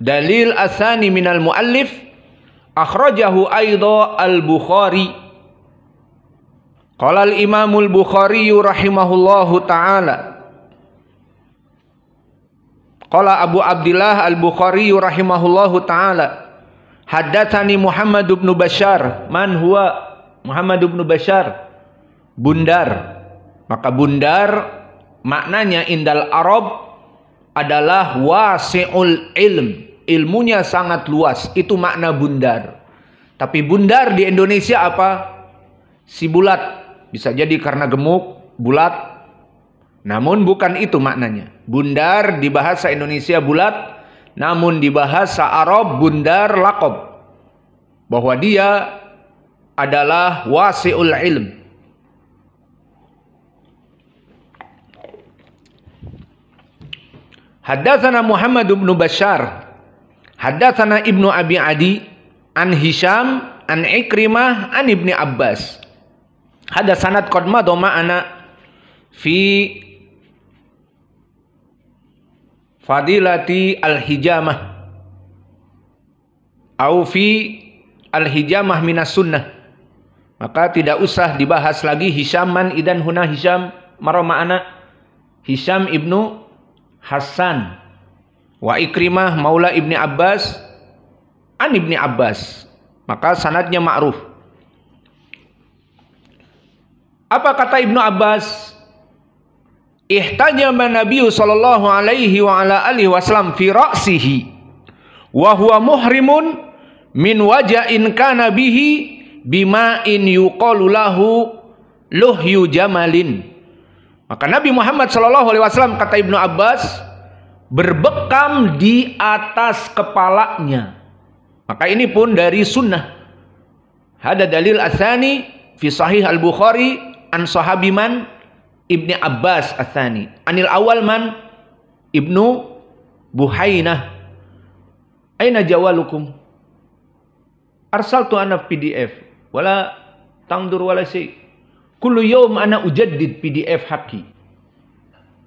dalil asani minal muallif akhrajahu aidha al-Bukhari. Qala al-Imam al-Bukhari rahimahullahu taala. Qala Abu Abdillah al-Bukhari rahimahullahu taala, haddatsani Muhammad bin Bashar. Man huwa Muhammad bin Bashar? Bundar. Maka bundar maknanya indal Arab adalah wasi'ul ilm, ilmunya sangat luas, itu makna bundar. Tapi bundar di Indonesia apa? Si bulat, bisa jadi karena gemuk, bulat. Namun bukan itu maknanya. Bundar di bahasa Indonesia bulat, namun di bahasa Arab bundar laqab, bahwa dia adalah wasi'ul ilm. Haddatsana Muhammad bin Bashar, haddatsana Ibnu Abi Adi, an Hisham, an Ikrimah, an Ibni Abbas. Hada sanad qad madha ma'ana fi fadilati al-hijamah au fi al-hijamah minas sunnah. Maka tidak usah dibahas lagi Hisham man idan huna Hisham mara ma'ana Hisham ibnu Hasan wa Ikrimah maula Ibni Abbas an Ibni Abbas. Maka sanadnya ma'ruf. Apa kata Ibnu Abbas? Ihtajama Nabi sallallahu alaihi wa ala alihi wasallam fi ra'sihi wa huwa muhrimun min waja'in kana bihi bima'in yuqalu lahu luhyu jamalin. Maka Nabi Muhammad sallallahu alaihi wasallam, kata Ibnu Abbas, berbekam di atas kepalanya. Maka ini pun dari sunnah. Hada dalil asani fi sahih al-Bukhari an sahabiman Ibni Abbas asani. Anil awal man Ibnu Buhainah. Aina jawalukum? Arsaltu ana PDF wala tangdur wala syai. Kullu yawm ana ujaddid PDF haqi.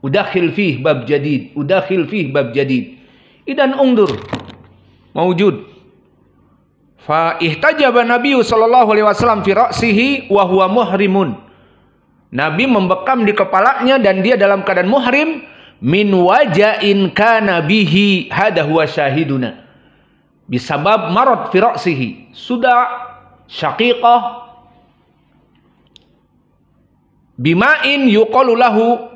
Udakhil fih bab jadid, udakhil fih bab jadid. Idan ungdur mawjud. Fa ihtajaba Nabi sallallahu alaihi wasallam fi ra'sihi wa huwa muhrimun. Nabi membekam di kepalanya dan dia dalam keadaan muhrim min waja'in kana bihi, hada huwa syahiduna. Bisabab marad fi ra'sihi, sudah syaqiqah bima'in yuqalu lahu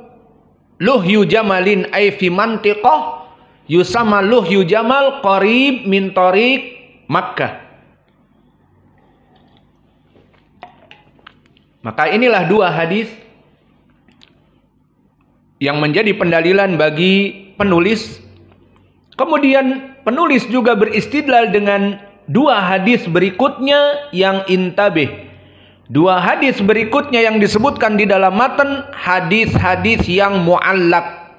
luhyu jamalin, ay fi mantiqah yusama luhyu jamal qarib min tariq Makkah. Maka inilah dua hadis yang menjadi pendalilan bagi penulis. Kemudian penulis juga beristidlal dengan dua hadis berikutnya yang intabih. Dua hadis berikutnya yang disebutkan di dalam matan, hadis-hadis yang mu'allaq.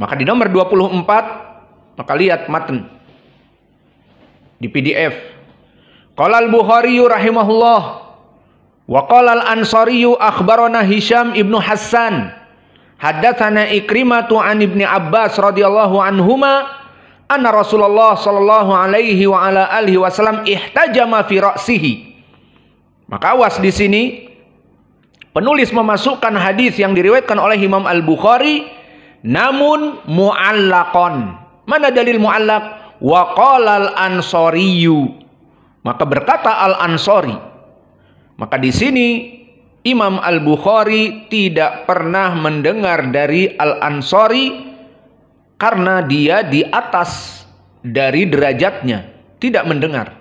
Maka di nomor 24, maka lihat matan di PDF. Qala al-Bukhari rahimahullah wa qala al-Ansari akhbarana Hisham ibnu Hassan haddatsana Ikrimah an Ibni Abbas radhiyallahu anhuma anna Rasulullah sallallahu alaihi wa ala alihi wasallam ihtajama fi ra'sihi. Maka awas di sini, penulis memasukkan hadis yang diriwayatkan oleh Imam Al-Bukhari namun mu'allaqan. Mana dalil mu'allaq? Wa qala al-Ansariyu. Maka berkata Al-Ansari. Maka di sini Imam Al-Bukhari tidak pernah mendengar dari Al-Ansari karena dia di atas dari derajatnya, tidak mendengar.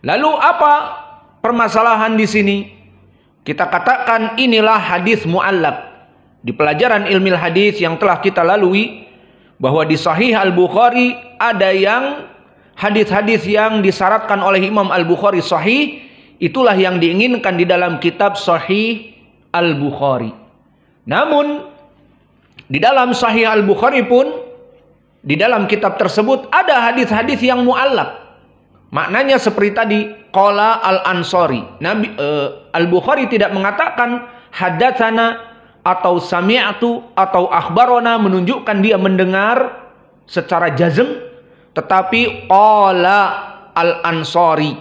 Lalu apa permasalahan di sini? Kita katakan inilah hadis mu'allaq. Di pelajaran ilmu hadis yang telah kita lalui, bahwa di Sahih Al-Bukhari ada yang hadis-hadis yang disyaratkan oleh Imam Al-Bukhari sahih, itulah yang diinginkan di dalam kitab Sahih Al-Bukhari. Namun di dalam Sahih Al-Bukhari pun, di dalam kitab tersebut ada hadis-hadis yang mu'allaq. Maknanya seperti tadi, qala al-Ansari. Nabi Al-Bukhari tidak mengatakan hadatsana atau sami'tu atau akhbarona, menunjukkan dia mendengar secara jazm, tetapi qala Al-Ansari,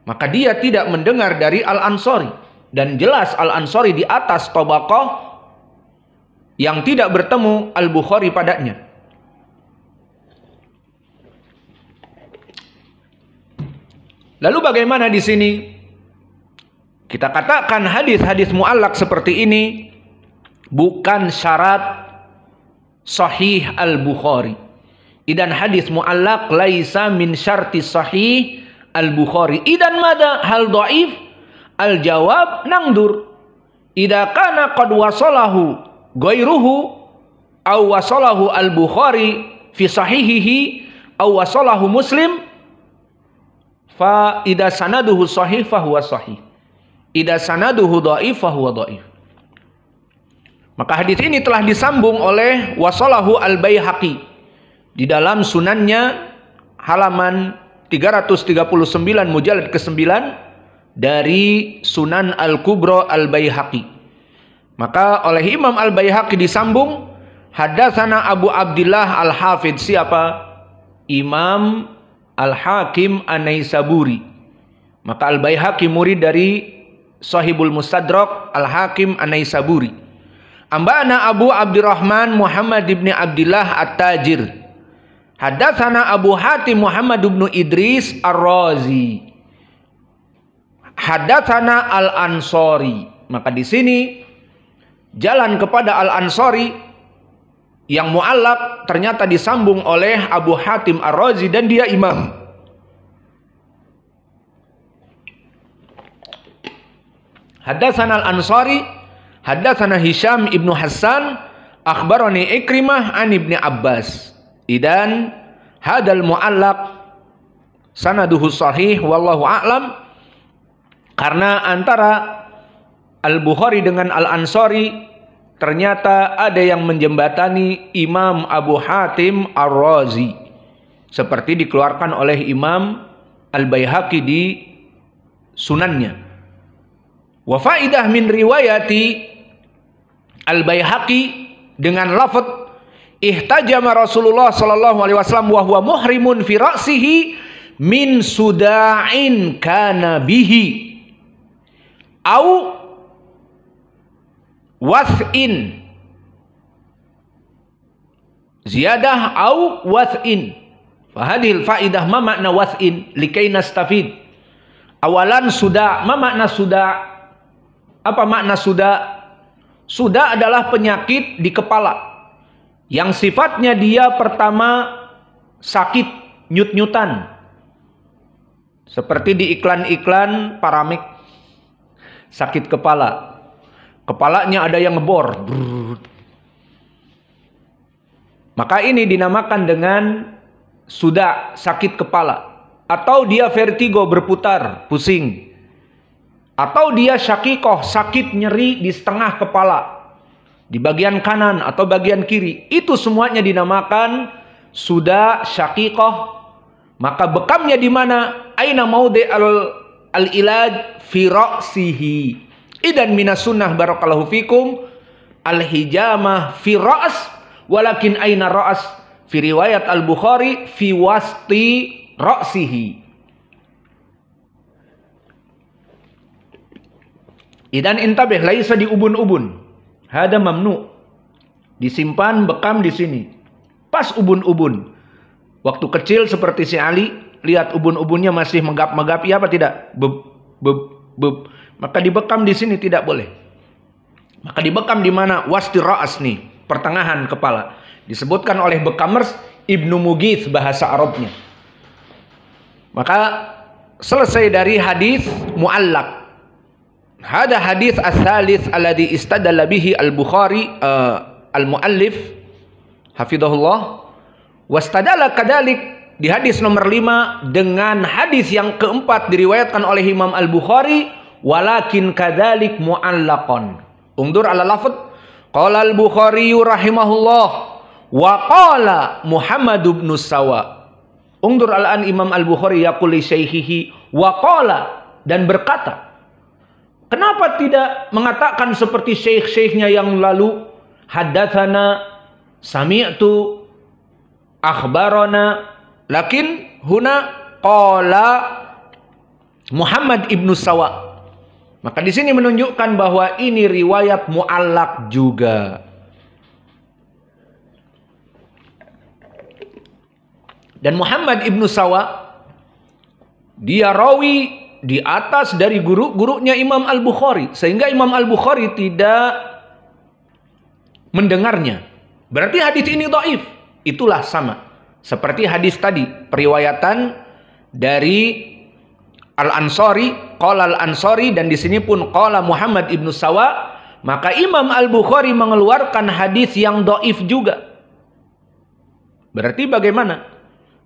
maka dia tidak mendengar dari Al-Ansari. Dan jelas Al-Ansari di atas tabaqah yang tidak bertemu Al-Bukhari padanya. Lalu bagaimana di sini? Kita katakan hadis-hadis mu'allaq seperti ini bukan syarat sahih Al-Bukhari. Idan hadis mu'allaq laisa min syarti sahih Al-Bukhari. Idan mada hal dhaif? Al-jawab nangdur. Idza kana qad wasalahu ghairuhu aw wasalahu Al-Bukhari fi sahihihi aw wasalahu Muslim, fa idza sanaduhu sahih fa huwa sahih. Idza sanaduhu dhaif fa huwa dhaif. Maka hadis ini telah disambung oleh wasalahu Al-Baihaqi di dalam sunannya halaman 339 mujallad ke-9 dari Sunan Al-Kubra Al-Baihaqi. Maka oleh Imam Al-Baihaqi disambung hadatsana Abu Abdillah Al-Hafidz. Siapa? Imam Al-Hakim An-Naisaburi. Maka Al-Baihaqi murid dari Sahibul Mustadrak Al-Hakim An-Naisaburi. Ambana Abu Abdurrahman Muhammad ibn Abdillah At-Tajir. Hadatsana Abu Hatim Muhammad ibn Idris Ar-Razi. Hadatsana Al-Ansari. Maka di sini jalan kepada Al-Ansari yang mu'allaq ternyata disambung oleh Abu Hatim Ar-Razi dan dia imam. Hadatsana Al-Ansari, hadatsana Hisham ibnu Hassan, akhbarani Ikrimah an Ibni Abbas. Idan hadal mu'allaq sanaduhu sahih wallahu a'lam, karena antara Al-Bukhari dengan Al-Ansari ternyata ada yang menjembatani Imam Abu Hatim Ar-Razi, seperti dikeluarkan oleh Imam Al-Baihaqi di sunannya. Wa faidah min riwayati Al-Baihaqi dengan lafaz ihtajama Rasulullah sallallahu alaihi wasallam wa huwa muhrimun fi ra'sihi min suda'in kana bihi au wath'in, ziyadah au wath'in. Fahadil faidah ma makna wath'in likai nastafid. Awalan suda, ma makna suda? Apa makna suda? Suda adalah penyakit di kepala yang sifatnya dia pertama sakit, nyut-nyutan, seperti di iklan-iklan Paramik, sakit kepala, kepalanya ada yang ngebor. Maka ini dinamakan dengan suda, sakit kepala. Atau dia vertigo, berputar, pusing. Atau dia syakikoh, sakit nyeri di setengah kepala, di bagian kanan atau bagian kiri. Itu semuanya dinamakan suda syakikoh. Maka bekamnya di mana? Aina maudi al-ilaj fi ra'sihi. Idan minas sunnah barakallahu fikum al-hijamah fi ra's, walakin aina ra's fi riwayat Al-Bukhari fi wasti ra'sihi. Idan intabih laisa di ubun-ubun. Hada mamnu. Disimpan bekam di sini. Pas ubun-ubun. Waktu kecil seperti si Ali, lihat ubun-ubunnya masih megap-megap, ya apa tidak? Beb, beb, beb. Maka dibekam di sini tidak boleh. Maka dibekam di mana? Wasti ra'as nih, pertengahan kepala. Disebutkan oleh Bekamers Ibnu Mughith bahasa Arabnya. Maka selesai dari hadis mu'allaq. Hada hadis ats-tsalits alladhi istadalla bihi Al-Bukhari al-muallif hafizahullah. Wastadalla kadalik di hadis nomor 5 dengan hadis yang keempat diriwayatkan oleh Imam Al-Bukhari, walakin kadzalik mu'allaqan. Undur ala lafaz qala Al-Bukhari rahimahullah wa qala Muhammad bin Sawa. Undur al-an Imam Al-Bukhari yaqul li syaikhihi wa qala, dan berkata. Kenapa tidak mengatakan seperti syekh-syekhnya yang lalu, haddatsana, sami'tu, akhbarana, lakin huna qala Muhammad ibnu Sawa. Maka di sini menunjukkan bahwa ini riwayat mu'allaq juga. Dan Muhammad ibnu Sawa, dia rawi di atas dari guru-gurunya Imam Al-Bukhari, sehingga Imam Al-Bukhari tidak mendengarnya. Berarti hadis ini dhaif. Itulah sama seperti hadis tadi, periwayatan dari Al-Ansari, qala Al-Ansari, dan di sini pun qala Muhammad ibnu Sawa. Maka Imam Al-Bukhari mengeluarkan hadis yang dhaif juga. Berarti bagaimana?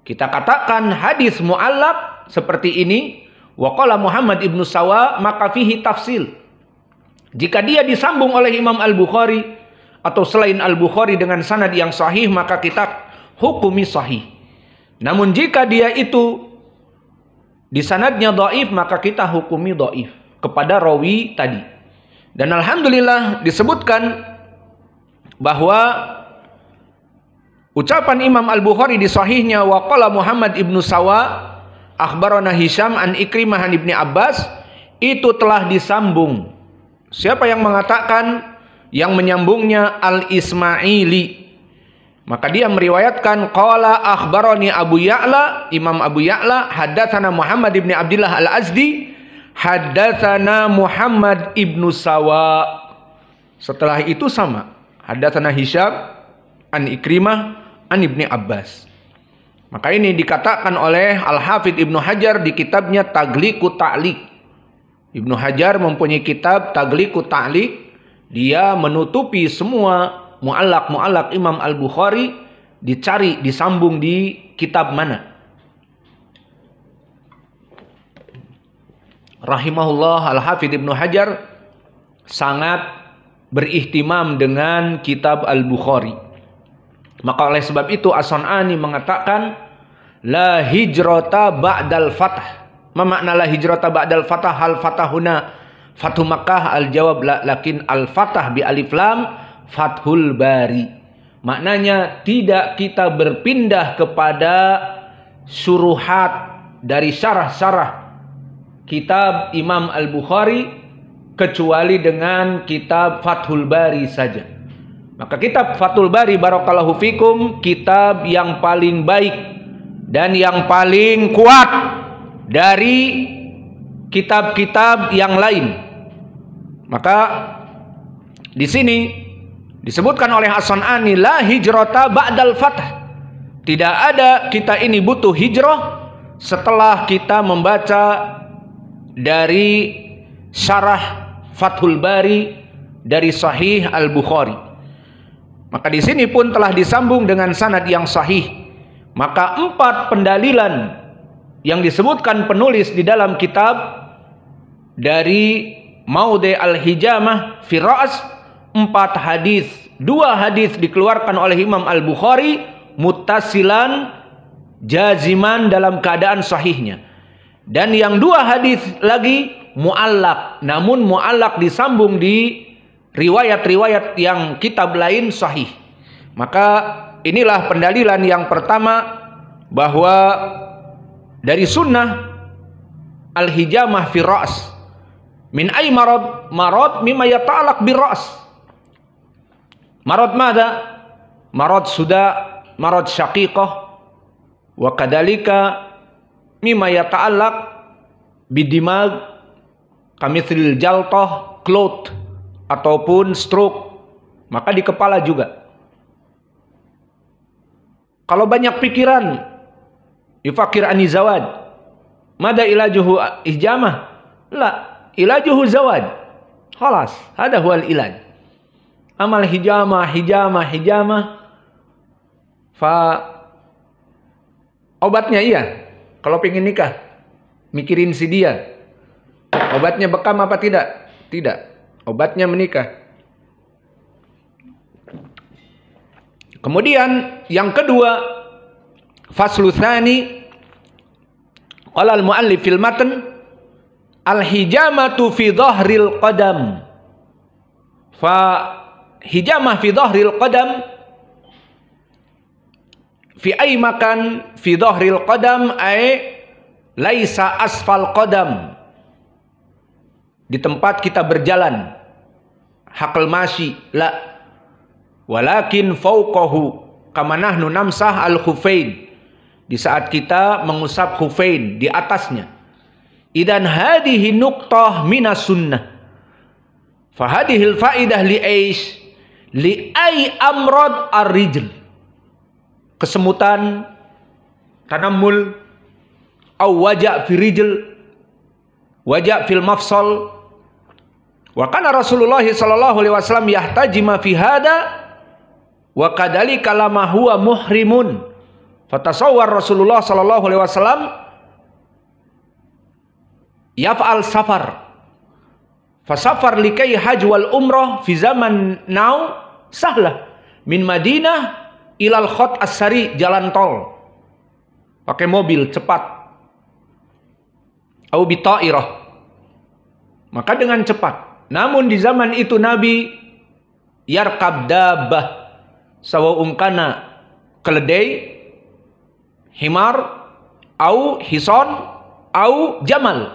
Kita katakan hadis mu'allaq seperti ini, wa qala Muhammad ibnu Sawa, maka fihi tafsil. Jika dia disambung oleh Imam Al-Bukhari atau selain Al-Bukhari dengan sanad yang sahih, maka kita hukumi sahih. Namun jika dia itu di sanadnya dhaif, maka kita hukumi dhaif kepada rawi tadi. Dan alhamdulillah disebutkan bahwa ucapan Imam Al-Bukhari di sahihnya, wa qala Muhammad ibnu Sawa akhbarana Hisham an Ikrimah an Ibni Abbas, itu telah disambung. Siapa yang mengatakan? Yang menyambungnya Al-Ismaili. Maka dia meriwayatkan qala akhbarani Abu Ya'la, Imam Abu Ya'la, haddatsana Muhammad ibn Abdullah Al-Azdi, haddatsana Muhammad ibnu Sawa. Setelah itu sama, haddatsana Hisham an Ikrimah an Ibni Abbas. Maka ini dikatakan oleh Al-Hafidz Ibnu Hajar di kitabnya Taghliqut Ta'liq. Ibnu Hajar mempunyai kitab Taghliqut Ta'liq. Dia menutupi semua mu'allaq Imam Al-Bukhari, dicari, disambung di kitab mana. Rahimahullah, Al-Hafidz Ibnu Hajar sangat berihtimam dengan kitab Al-Bukhari. Maka oleh sebab itu As-San'ani mengatakan la hijrata ba'dal fath. Ma makna la hijrata ba'dal fath? Hal fatahuna Fathu Makkah? Al-jawab la, lakin al-fatah bi alif lam Fathul Bari. Maknanya tidak kita berpindah kepada syuruhat dari syarah-syarah kitab Imam Al-Bukhari kecuali dengan kitab Fathul Bari saja. Maka kitab Fathul Bari, barakallahu fikum, kitab yang paling baik dan yang paling kuat dari kitab-kitab yang lain. Maka di sini disebutkan oleh As-San'ani la hijrata ba'dal fath. Tidak ada kita ini butuh hijrah setelah kita membaca dari syarah Fathul Bari dari Sahih Al-Bukhari. Maka di sini pun telah disambung dengan sanad yang sahih. Maka 4 pendalilan yang disebutkan penulis di dalam kitab dari Maudhi' al-Hijamah fi Ra's, 4 hadis. 2 hadis dikeluarkan oleh Imam Al-Bukhari muttasilan jaziman dalam keadaan sahihnya. Dan yang 2 hadis lagi mu'allaq, namun mu'allaq disambung di riwayat-riwayat yang kitab lain sahih. Maka inilah pendalilan yang pertama bahwa dari sunnah al-hijamah fi ra's. Min ay marad? Marad mimma yata'alaq bir ra's. Marad mada? Marad sudah, marad syaqiqah, wa kadalika mimma yata'alaq bidimag kamithlil jaltah, clot, ataupun stroke. Maka di kepala juga. Kalau banyak pikiran, yufakir anizawad, mada ilajuhu ihjamah? La, ilajuhu zawad. Khalas, hada huwal ilaj. Amal hijamah. Fa obatnya iya. Kalau pengen nikah, mikirin si dia. Obatnya bekam apa tidak? Tidak. Obatnya menikah. Kemudian yang kedua, faslu tsani, qala al-muallif fil matn, al-hijamatu fi dhahril qadam. Fa hijamah fi dhahril qadam fi ay makan fi dhahril qadam ay laisa asfal qadam, di tempat kita berjalan, hakal masyi la, walakin fauqahu kama nahnu namsah al khufain, di saat kita mengusap khufain, di atasnya. Idan hadhihi nuqtah minas sunnah, fa hadhil faidah li aish li ay amrad ar-rijl, kesemutan, tanammul, aw waja' fi rijl, waja' fil mafsal. Wa kana Rasulullah sallallahu alaihi wasallam yahtajima fi hada wa kadzalika lama huwa muhrimun. Fatasawwar Rasulullah sallallahu alaihi wasallam yaf'al safar, fasafar likai haj wal umrah fi zaman now sahlah min Madinah ilal khot as-sari, jalan tol, pakai mobil cepat, au bita'irah, maka dengan cepat. Namun di zaman itu Nabi yarkab dabbah, sawa'un kana keledai, himar, au hison, au jamal.